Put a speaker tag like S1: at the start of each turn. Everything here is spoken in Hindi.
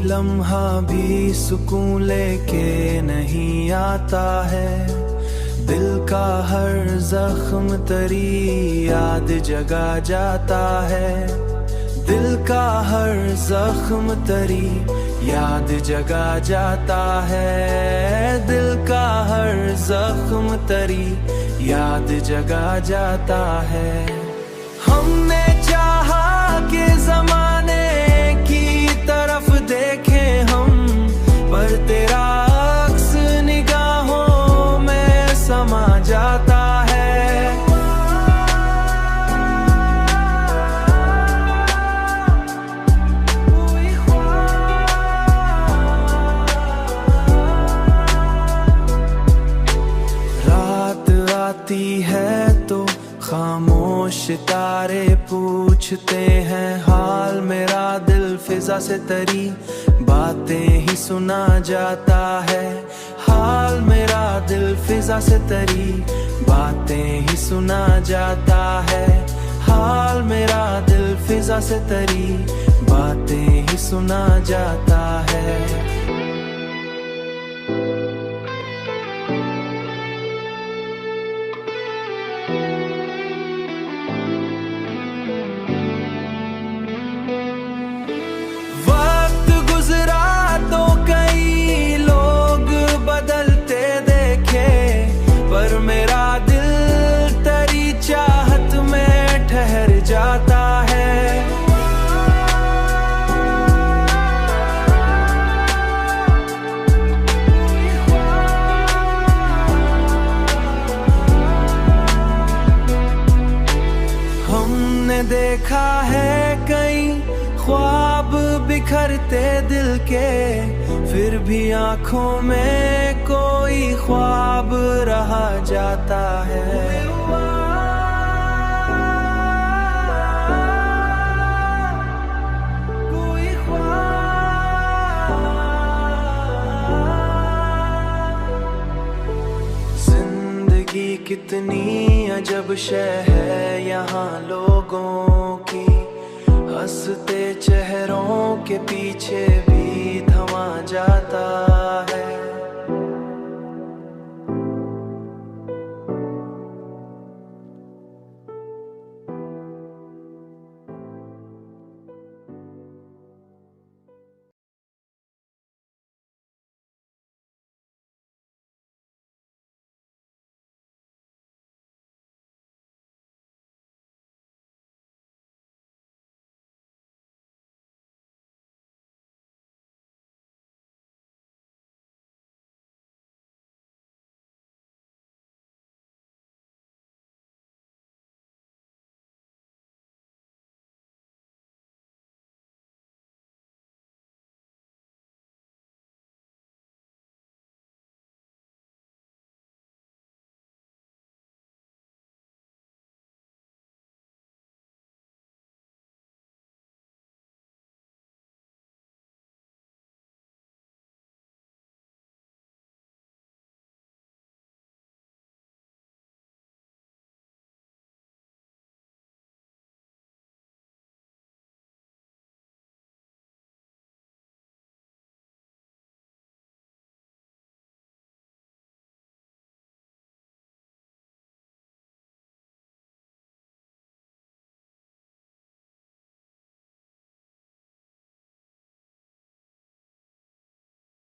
S1: लम्हा भी सुकून लेके नहीं आता है। दिल का हर जख्म तेरी याद जगा जाता है। दिल का हर जख्म तेरी याद जगा जाता है। दिल का हर जख्म तेरी याद जगा जाता है। हमने चाहा कि जमाने की तरफ देखें हम, पर तेरा अक्स निगाहों में समा जाता है। रात आती है तो खामोश सितारे पूछते हैं हाल मेरा। दिल फिजा से तेरी बातें ही सुना जाता है। हाल मेरा दिल फिजा से तेरी बातें ही सुना जाता है। हाल मेरा दिल फिजा से तेरी बातें ही सुना जाता है। जाता है हमने देखा है कई ख्वाब बिखरते दिल के, फिर भी आंखों में कोई ख्वाब रहा जाता है। कितनी अजब शय है यहाँ लोगों की, हंसते चेहरों के पीछे भी थमा जाता